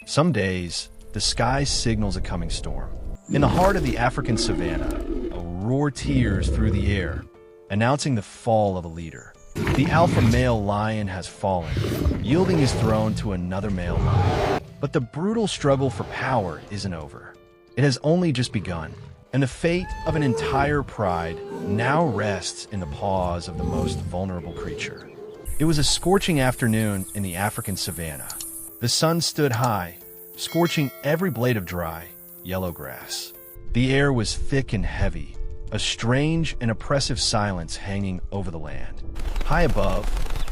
Some days, the sky signals a coming storm. In the heart of the African savanna, a roar tears through the air, announcing the fall of a leader. The alpha male lion has fallen, yielding his throne to another male lion. But the brutal struggle for power isn't over. It has only just begun, and the fate of an entire pride now rests in the paws of the most vulnerable creature. It was a scorching afternoon in the African savanna. The sun stood high, scorching every blade of dry, yellow grass. The air was thick and heavy, a strange and oppressive silence hanging over the land. High above,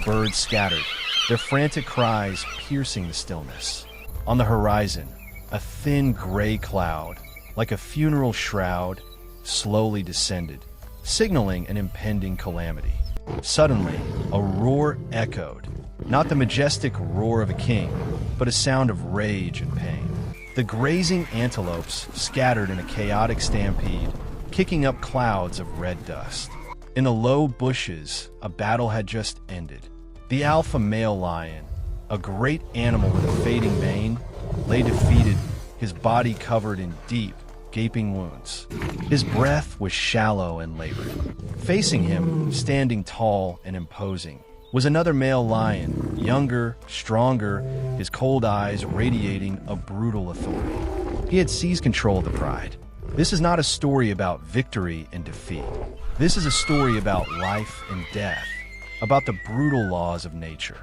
birds scattered, their frantic cries piercing the stillness. On the horizon, a thin gray cloud, like a funeral shroud, slowly descended, signaling an impending calamity. Suddenly, a roar echoed, not the majestic roar of a king, but a sound of rage and pain. The grazing antelopes scattered in a chaotic stampede, kicking up clouds of red dust. In the low bushes, a battle had just ended. The alpha male lion, a great animal with a fading mane, lay defeated, his body covered in deep, gaping wounds. His breath was shallow and labored. Facing him, standing tall and imposing, was another male lion, younger, stronger, his cold eyes radiating a brutal authority. He had seized control of the pride. This is not a story about victory and defeat. This is a story about life and death, about the brutal laws of nature.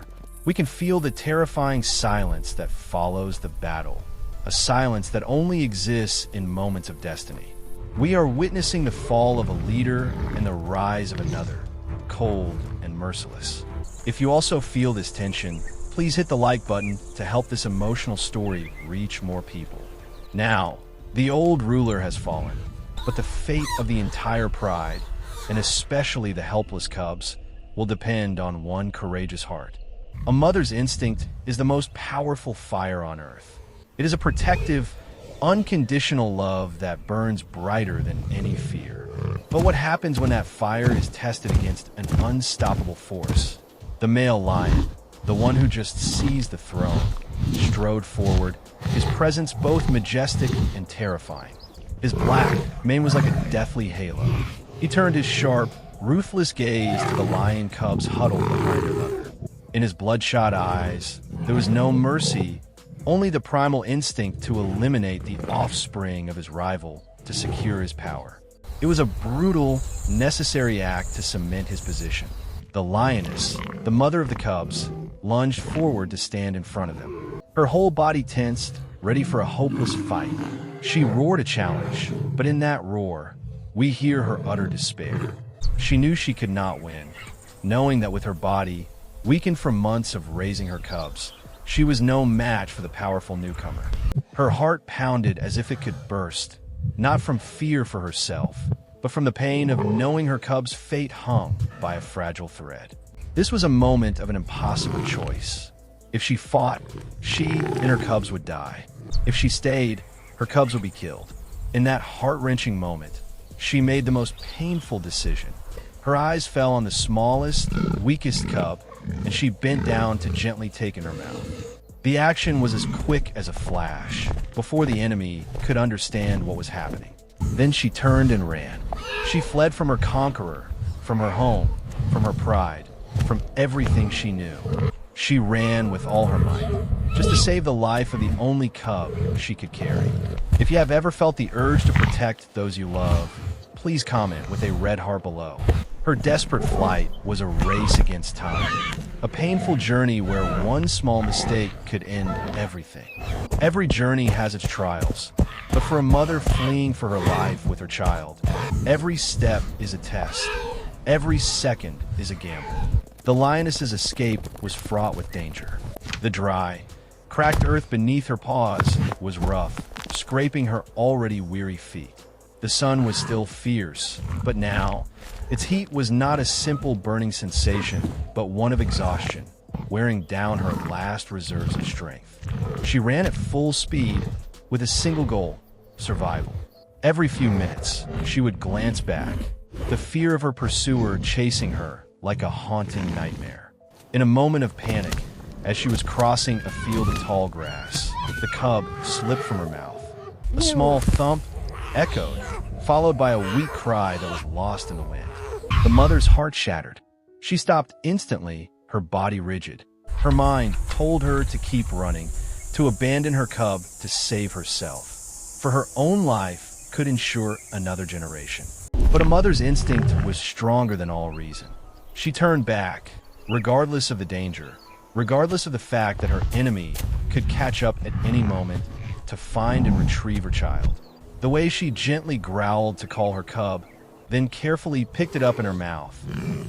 We can feel the terrifying silence that follows the battle, a silence that only exists in moments of destiny. We are witnessing the fall of a leader and the rise of another, cold and merciless. If you also feel this tension, please hit the like button to help this emotional story reach more people. Now, the old ruler has fallen, but the fate of the entire pride, and especially the helpless cubs, will depend on one courageous heart. A mother's instinct is the most powerful fire on earth. It is a protective, unconditional love that burns brighter than any fear. But what happens when that fire is tested against an unstoppable force? The male lion, the one who just seized the throne, strode forward, his presence both majestic and terrifying. His black mane was like a deathly halo. He turned his sharp, ruthless gaze to the lion cubs huddled behind their mother. In his bloodshot eyes, there was no mercy, only the primal instinct to eliminate the offspring of his rival to secure his power. It was a brutal, necessary act to cement his position. The lioness, the mother of the cubs, lunged forward to stand in front of them. Her whole body tensed, ready for a hopeless fight. She roared a challenge, but in that roar, we hear her utter despair. She knew she could not win, knowing that with her body, weakened from months of raising her cubs, she was no match for the powerful newcomer. Her heart pounded as if it could burst, not from fear for herself, but from the pain of knowing her cub's fate hung by a fragile thread. This was a moment of an impossible choice. If she fought, she and her cubs would die. If she stayed, her cubs would be killed. In that heart-wrenching moment, she made the most painful decision. Her eyes fell on the smallest, weakest cub, and she bent down to gently take in her mouth. The action was as quick as a flash, before the enemy could understand what was happening. Then she turned and ran. She fled from her conqueror, from her home, from her pride, from everything she knew. She ran with all her might, just to save the life of the only cub she could carry. If you have ever felt the urge to protect those you love, please comment with a red heart below. Her desperate flight was a race against time, a painful journey where one small mistake could end everything. Every journey has its trials, but for a mother fleeing for her life with her child, every step is a test. Every second is a gamble. The lioness's escape was fraught with danger. The dry, cracked earth beneath her paws was rough, scraping her already weary feet. The sun was still fierce, but now, its heat was not a simple burning sensation, but one of exhaustion, wearing down her last reserves of strength. She ran at full speed with a single goal: survival. Every few minutes, she would glance back, the fear of her pursuer chasing her like a haunting nightmare. In a moment of panic, as she was crossing a field of tall grass, the cub slipped from her mouth. A small thump echoed, followed by a weak cry that was lost in the wind. The mother's heart shattered. She stopped instantly, her body rigid. Her mind told her to keep running, to abandon her cub, to save herself. For her own life could ensure another generation. But a mother's instinct was stronger than all reason. She turned back, regardless of the danger, regardless of the fact that her enemy could catch up at any moment, to find and retrieve her child. The way she gently growled to call her cub, then carefully picked it up in her mouth,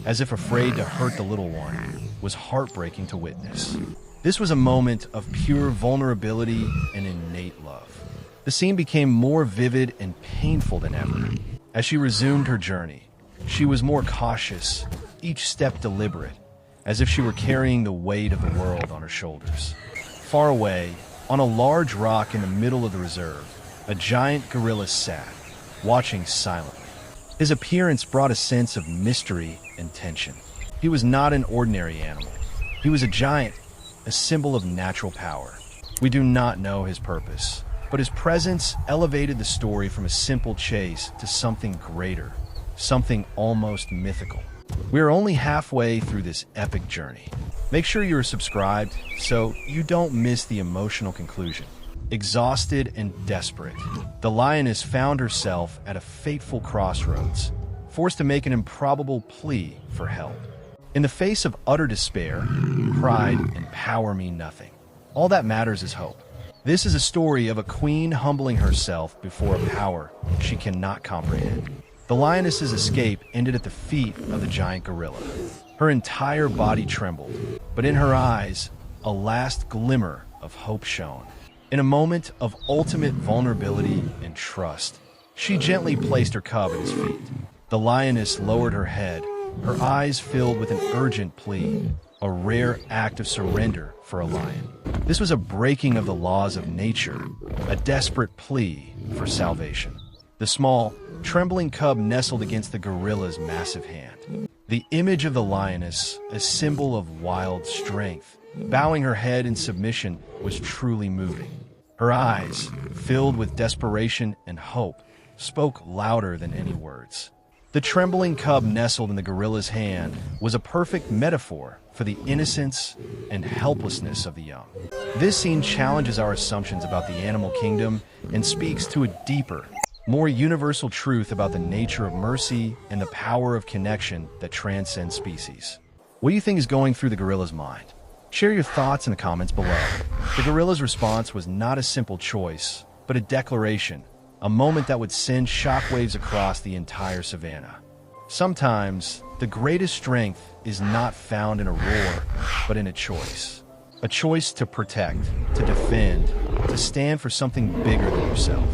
as if afraid to hurt the little one, was heartbreaking to witness. This was a moment of pure vulnerability and innate love. The scene became more vivid and painful than ever. As she resumed her journey, she was more cautious, each step deliberate, as if she were carrying the weight of the world on her shoulders. Far away, on a large rock in the middle of the reserve, a giant gorilla sat, watching silently. His appearance brought a sense of mystery and tension. He was not an ordinary animal. He was a giant, a symbol of natural power. We do not know his purpose, but his presence elevated the story from a simple chase to something greater, something almost mythical. We are only halfway through this epic journey. Make sure you are subscribed so you don't miss the emotional conclusion. Exhausted and desperate, the lioness found herself at a fateful crossroads, forced to make an improbable plea for help. In the face of utter despair, pride and power mean nothing. All that matters is hope. This is a story of a queen humbling herself before a power she cannot comprehend. The lioness's escape ended at the feet of the giant gorilla. Her entire body trembled, but in her eyes, a last glimmer of hope shone. In a moment of ultimate vulnerability and trust, she gently placed her cub at his feet. The lioness lowered her head, her eyes filled with an urgent plea, a rare act of surrender for a lion. This was a breaking of the laws of nature, a desperate plea for salvation. The small, trembling cub nestled against the gorilla's massive hand. The image of the lioness, a symbol of wild strength, bowing her head in submission, was truly moving. Her eyes, filled with desperation and hope, spoke louder than any words. The trembling cub nestled in the gorilla's hand was a perfect metaphor for the innocence and helplessness of the young. This scene challenges our assumptions about the animal kingdom and speaks to a deeper, more universal truth about the nature of mercy and the power of connection that transcends species. What do you think is going through the gorilla's mind? Share your thoughts in the comments below. The gorilla's response was not a simple choice, but a declaration, a moment that would send shockwaves across the entire savannah. Sometimes, the greatest strength is not found in a roar, but in a choice. A choice to protect, to defend, to stand for something bigger than yourself.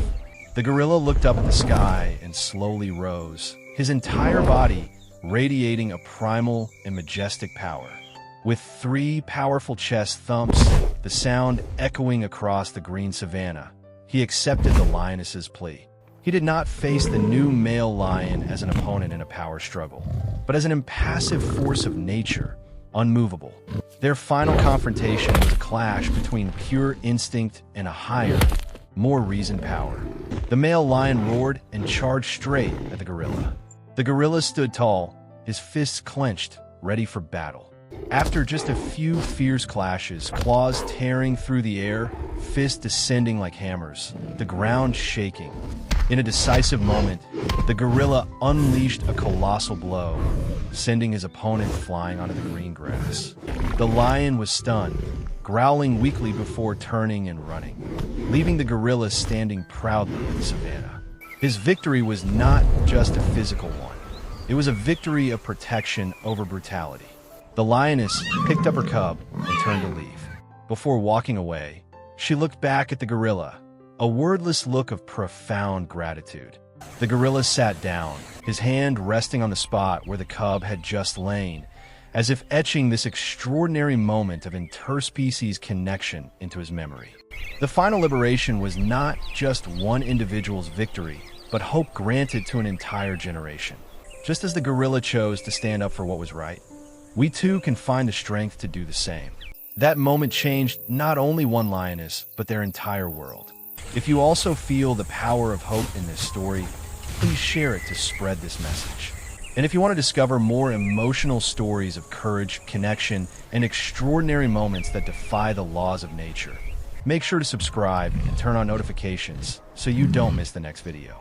The gorilla looked up at the sky and slowly rose, his entire body radiating a primal and majestic power. With 3 powerful chest thumps, the sound echoing across the green savannah, he accepted the lioness's plea. He did not face the new male lion as an opponent in a power struggle, but as an impassive force of nature, unmovable. Their final confrontation was a clash between pure instinct and a higher, more reasoned power. The male lion roared and charged straight at the gorilla. The gorilla stood tall, his fists clenched, ready for battle. After just a few fierce clashes, claws tearing through the air, fists descending like hammers, the ground shaking. In a decisive moment, the gorilla unleashed a colossal blow, sending his opponent flying onto the green grass. The lion was stunned, growling weakly before turning and running, leaving the gorilla standing proudly in the savannah. His victory was not just a physical one. It was a victory of protection over brutality. The lioness picked up her cub and turned to leave. Before walking away, she looked back at the gorilla, a wordless look of profound gratitude. The gorilla sat down, his hand resting on the spot where the cub had just lain, as if etching this extraordinary moment of interspecies connection into his memory. The final liberation was not just one individual's victory, but hope granted to an entire generation. Just as the gorilla chose to stand up for what was right, we too can find the strength to do the same. That moment changed not only one lioness, but their entire world. If you also feel the power of hope in this story, please share it to spread this message. And if you want to discover more emotional stories of courage, connection, and extraordinary moments that defy the laws of nature, make sure to subscribe and turn on notifications so you don't miss the next video.